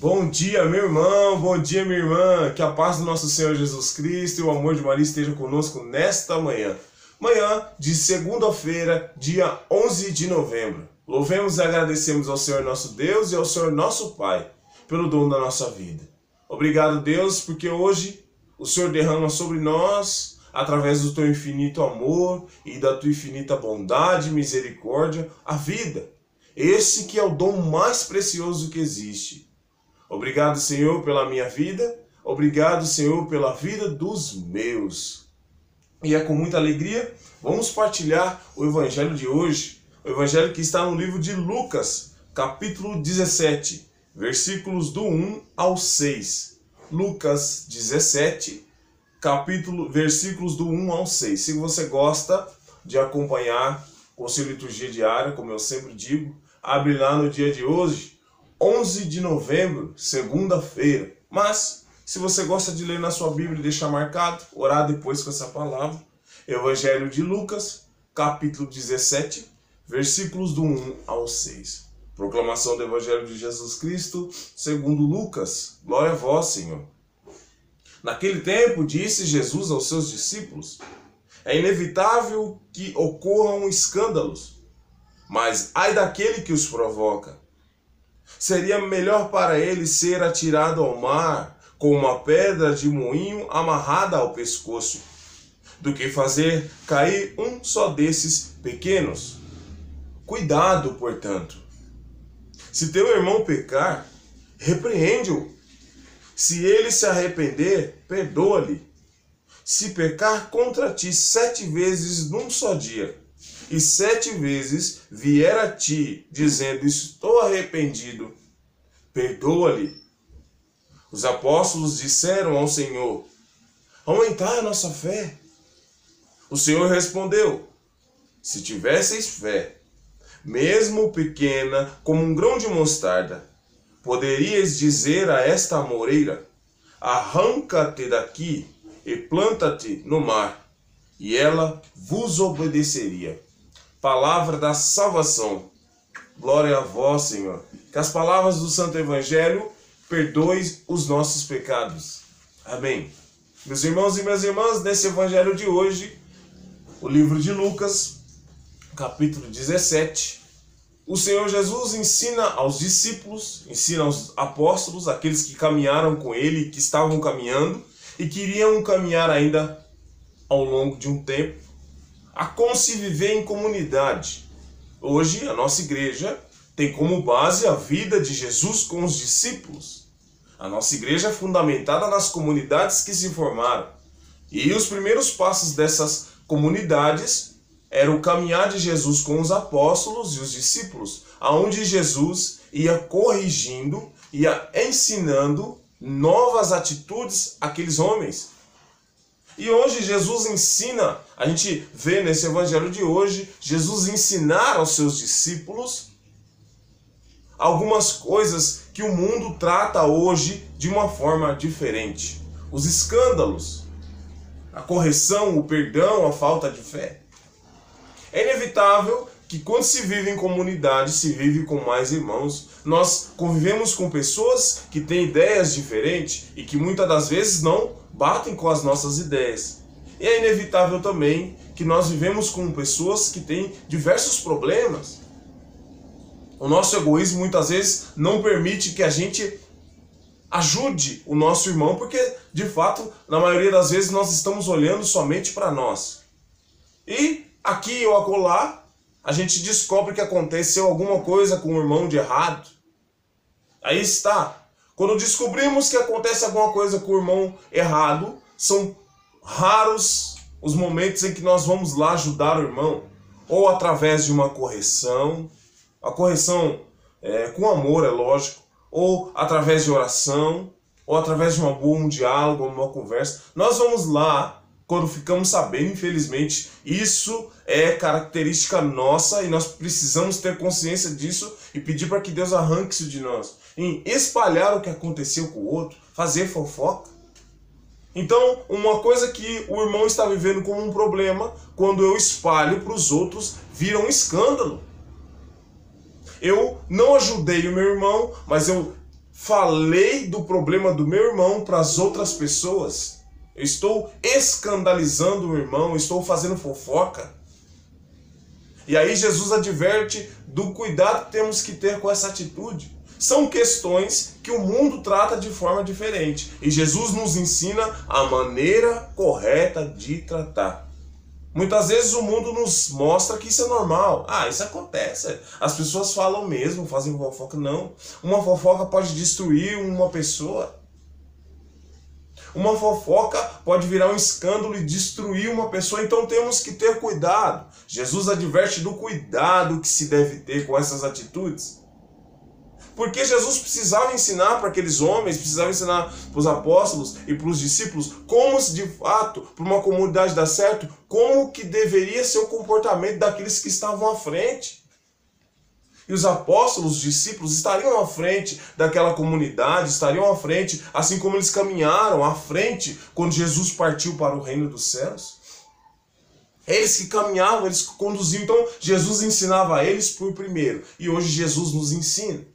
Bom dia, meu irmão, bom dia, minha irmã. Que a paz do nosso Senhor Jesus Cristo e o amor de Maria esteja conosco nesta manhã. Manhã de segunda-feira, dia 11 de novembro. Louvemos e agradecemos ao Senhor nosso Deus e ao Senhor nosso Pai pelo dom da nossa vida. Obrigado, Deus, porque hoje o Senhor derrama sobre nós, através do teu infinito amor e da tua infinita bondade e misericórdia, a vida. Esse que é o dom mais precioso que existe. Obrigado, Senhor, pela minha vida. Obrigado, Senhor, pela vida dos meus. E é com muita alegria, vamos partilhar o evangelho de hoje. O evangelho que está no livro de Lucas, capítulo 17, versículos do 1 ao 6. Lucas 17, versículos do 1 ao 6. Se você gosta de acompanhar com sua liturgia diária, como eu sempre digo, abre lá no dia de hoje, 11 de novembro, segunda-feira. Mas, se você gosta de ler na sua Bíblia e deixar marcado, orar depois com essa palavra, Evangelho de Lucas, capítulo 17, versículos do 1 ao 6. Proclamação do Evangelho de Jesus Cristo, segundo Lucas. Glória a vós, Senhor. Naquele tempo, disse Jesus aos seus discípulos: é inevitável que ocorram escândalos, mas ai daquele que os provoca. Seria melhor para ele ser atirado ao mar com uma pedra de moinho amarrada ao pescoço, do que fazer cair um só desses pequenos. Cuidado, portanto. Se teu irmão pecar, repreende-o. Se ele se arrepender, perdoa-lhe. Se pecar contra ti 7 vezes num só dia, e 7 vezes vier a ti, dizendo, estou arrependido, perdoa-lhe. Os apóstolos disseram ao Senhor, aumentai a nossa fé. O Senhor respondeu, se tivesseis fé, mesmo pequena como um grão de mostarda, poderíeis dizer a esta amoreira, arranca-te daqui e planta-te no mar, e ela vos obedeceria. Palavra da salvação. Glória a vós, Senhor. Que as palavras do Santo Evangelho perdoem os nossos pecados. Amém. Meus irmãos e minhas irmãs, nesse Evangelho de hoje, o livro de Lucas, capítulo 17, o Senhor Jesus ensina aos discípulos, ensina aos apóstolos, aqueles que caminharam com ele, que estavam caminhando e queriam caminhar ainda ao longo de um tempo, a como se viver em comunidade. Hoje, a nossa igreja tem como base a vida de Jesus com os discípulos. A nossa igreja é fundamentada nas comunidades que se formaram. E os primeiros passos dessas comunidades era o caminhar de Jesus com os apóstolos e os discípulos, aonde Jesus ia corrigindo, ia ensinando novas atitudes àqueles homens. E hoje Jesus ensina, a gente vê nesse evangelho de hoje, Jesus ensinar aos seus discípulos algumas coisas que o mundo trata hoje de uma forma diferente. Os escândalos, a correção, o perdão, a falta de fé. É inevitável que quando se vive em comunidade, se vive com mais irmãos, nós convivemos com pessoas que têm ideias diferentes e que muitas das vezes não batem com as nossas ideias. E é inevitável também que nós vivemos com pessoas que têm diversos problemas. O nosso egoísmo muitas vezes não permite que a gente ajude o nosso irmão, porque de fato, na maioria das vezes, nós estamos olhando somente para nós. E aqui ou acolá, a gente descobre que aconteceu alguma coisa com o irmão de errado. Aí está. Quando descobrimos que acontece alguma coisa com o irmão errado, são raros os momentos em que nós vamos lá ajudar o irmão. Ou através de uma correção, a correção com amor, é lógico, ou através de oração, ou através de um diálogo, uma conversa. Nós vamos lá quando ficamos sabendo, infelizmente, isso é característica nossa e nós precisamos ter consciência disso e pedir para que Deus arranque isso de nós. Em espalhar o que aconteceu com o outro, fazer fofoca. Então, uma coisa que o irmão está vivendo como um problema, quando eu espalho para os outros, vira um escândalo. Eu não ajudei o meu irmão, mas eu falei do problema do meu irmão para as outras pessoas? Eu estou escandalizando o irmão, estou fazendo fofoca? E aí Jesus adverte do cuidado que temos que ter com essa atitude. São questões que o mundo trata de forma diferente. E Jesus nos ensina a maneira correta de tratar. Muitas vezes o mundo nos mostra que isso é normal. Ah, isso acontece. As pessoas falam mesmo, fazem fofoca. Não. Uma fofoca pode destruir uma pessoa. Uma fofoca pode virar um escândalo e destruir uma pessoa. Então temos que ter cuidado. Jesus adverte do cuidado que se deve ter com essas atitudes. Porque Jesus precisava ensinar para aqueles homens, precisava ensinar para os apóstolos e para os discípulos como de fato, para uma comunidade dar certo, como que deveria ser o comportamento daqueles que estavam à frente. E os apóstolos, os discípulos, estariam à frente daquela comunidade, estariam à frente, assim como eles caminharam à frente quando Jesus partiu para o reino dos céus. Eles que caminhavam, eles que conduziam. Então Jesus ensinava a eles por primeiro. E hoje Jesus nos ensina.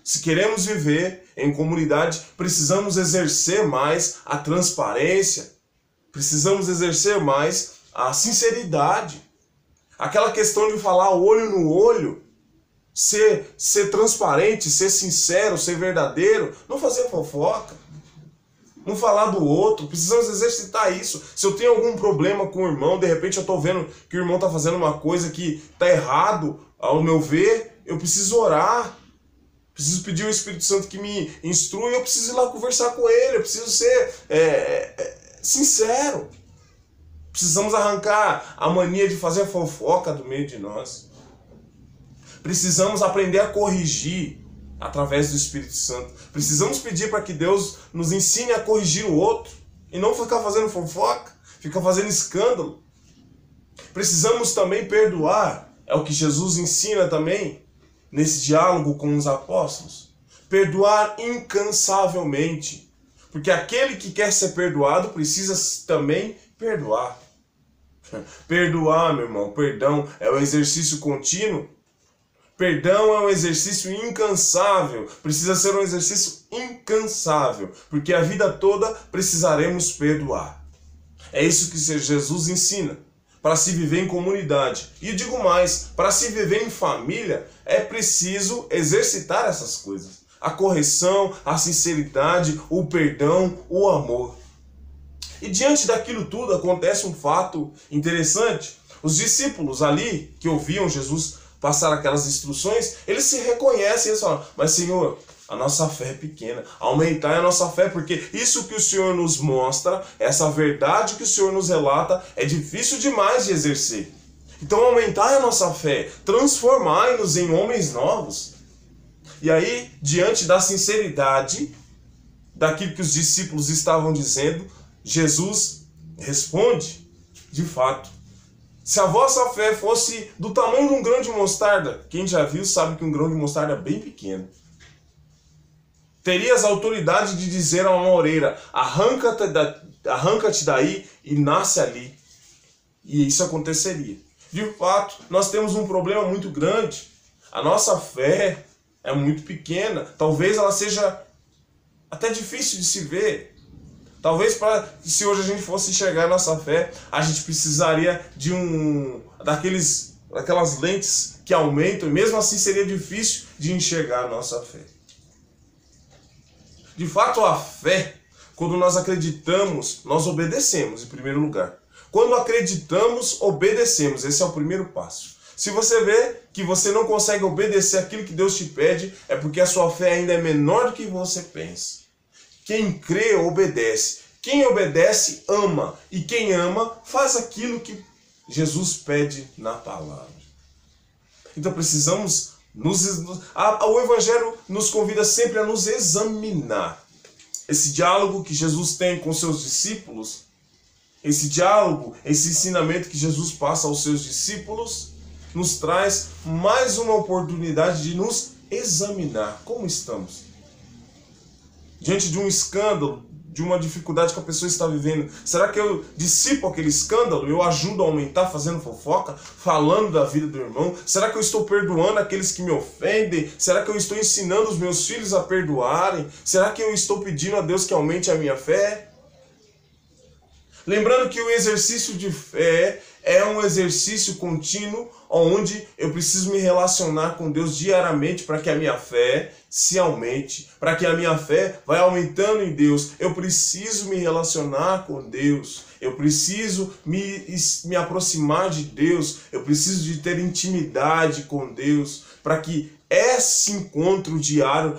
Se queremos viver em comunidade, precisamos exercer mais a transparência, precisamos exercer mais a sinceridade. Aquela questão de falar olho no olho, ser transparente, ser sincero, ser verdadeiro, não fazer fofoca, não falar do outro. Precisamos exercitar isso. Se eu tenho algum problema com o irmão, de repente eu estou vendo que o irmão está fazendo uma coisa que está errado, ao meu ver, eu preciso orar. Preciso pedir ao Espírito Santo que me instrua, eu preciso ir lá conversar com ele, eu preciso ser sincero. Precisamos arrancar a mania de fazer fofoca do meio de nós. Precisamos aprender a corrigir através do Espírito Santo. Precisamos pedir para que Deus nos ensine a corrigir o outro e não ficar fazendo fofoca, ficar fazendo escândalo. Precisamos também perdoar, é o que Jesus ensina também nesse diálogo com os apóstolos. Perdoar incansavelmente. Porque aquele que quer ser perdoado precisa também perdoar. Perdoar, meu irmão, perdão é um exercício contínuo. Perdão é um exercício incansável. Precisa ser um exercício incansável. Porque a vida toda precisaremos perdoar. É isso que Jesus ensina. Para se viver em comunidade. E digo mais, para se viver em família, é preciso exercitar essas coisas. A correção, a sinceridade, o perdão, o amor. E diante daquilo tudo acontece um fato interessante. Os discípulos ali, que ouviam Jesus passar aquelas instruções, eles se reconhecem, eles falam, mas Senhor, a nossa fé é pequena, aumentar a nossa fé, porque isso que o Senhor nos mostra, essa verdade que o Senhor nos relata, é difícil demais de exercer. Então aumentar a nossa fé, transformai-nos em homens novos. E aí, diante da sinceridade, daquilo que os discípulos estavam dizendo, Jesus responde, de fato, se a vossa fé fosse do tamanho de um grão de mostarda, quem já viu sabe que um grão de mostarda é bem pequeno, terias a autoridade de dizer a uma moreira, arranca-te daí e nasce ali. E isso aconteceria. De fato, nós temos um problema muito grande. A nossa fé é muito pequena. Talvez ela seja até difícil de se ver. Talvez se hoje a gente fosse enxergar a nossa fé, a gente precisaria de daquelas lentes que aumentam, e mesmo assim seria difícil de enxergar a nossa fé. De fato, a fé, quando nós acreditamos, nós obedecemos em primeiro lugar. Quando acreditamos, obedecemos. Esse é o primeiro passo. Se você vê que você não consegue obedecer aquilo que Deus te pede, é porque a sua fé ainda é menor do que você pensa. Quem crê, obedece. Quem obedece, ama. E quem ama, faz aquilo que Jesus pede na palavra. Então precisamos o Evangelho nos convida sempre a nos examinar. Esse diálogo que Jesus tem com seus discípulos, esse diálogo, esse ensinamento que Jesus passa aos seus discípulos, nos traz mais uma oportunidade de nos examinar. Como estamos? Diante de um escândalo, de uma dificuldade que a pessoa está vivendo? Será que eu dissipo aquele escândalo? Eu ajudo a aumentar fazendo fofoca? Falando da vida do irmão? Será que eu estou perdoando aqueles que me ofendem? Será que eu estou ensinando os meus filhos a perdoarem? Será que eu estou pedindo a Deus que aumente a minha fé? Lembrando que o exercício de fé é um exercício contínuo onde eu preciso me relacionar com Deus diariamente para que a minha fé se aumente, para que a minha fé vai aumentando em Deus. Eu preciso me relacionar com Deus, eu preciso me aproximar de Deus, eu preciso de ter intimidade com Deus, para que esse encontro diário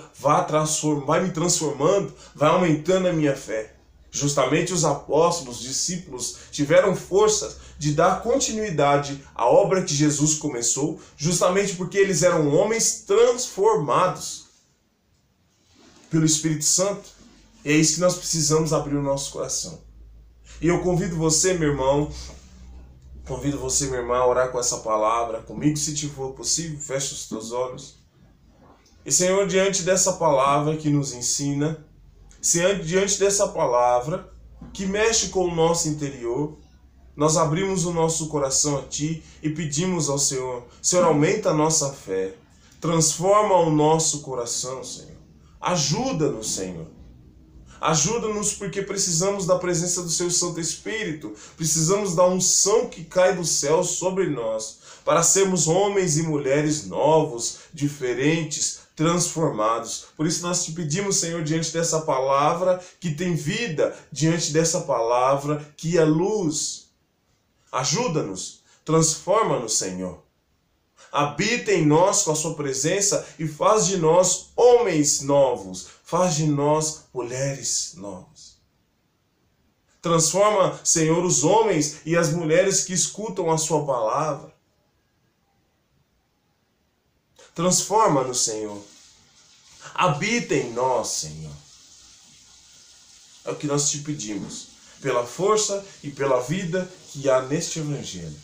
vai me transformando, vai aumentando a minha fé. Justamente os apóstolos, os discípulos, tiveram força de dar continuidade à obra que Jesus começou, justamente porque eles eram homens transformados pelo Espírito Santo. E é isso que nós precisamos abrir o nosso coração. E eu convido você, meu irmão, a orar com essa palavra comigo, se te for possível, feche os teus olhos. E Senhor, diante dessa palavra que nos ensina, diante dessa palavra que mexe com o nosso interior, nós abrimos o nosso coração a Ti e pedimos ao Senhor: Senhor, aumenta a nossa fé, transforma o nosso coração, Senhor. Ajuda-nos, Senhor. Ajuda-nos porque precisamos da presença do Seu Santo Espírito, precisamos da unção que cai do céu sobre nós, para sermos homens e mulheres novos, diferentes, transformados. Por isso nós te pedimos, Senhor, diante dessa palavra que tem vida, diante dessa palavra que é luz. Ajuda-nos, transforma-nos, Senhor. Habita em nós com a sua presença e faz de nós homens novos, faz de nós mulheres novas. Transforma, Senhor, os homens e as mulheres que escutam a sua palavra. Transforma-nos, Senhor. Habita em nós, Senhor. É o que nós te pedimos, pela força e pela vida que há neste Evangelho.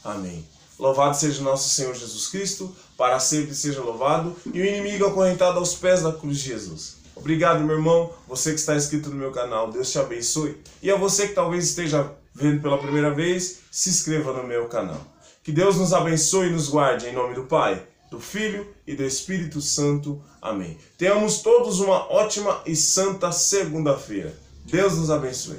Amém. Louvado seja nosso Senhor Jesus Cristo, para sempre seja louvado, e o inimigo acorrentado aos pés da cruz de Jesus. Obrigado, meu irmão, você que está inscrito no meu canal, Deus te abençoe. E a você que talvez esteja vendo pela primeira vez, se inscreva no meu canal. Que Deus nos abençoe e nos guarde, em nome do Pai, do Filho e do Espírito Santo. Amém. Tenhamos todos uma ótima e santa segunda-feira. Deus nos abençoe.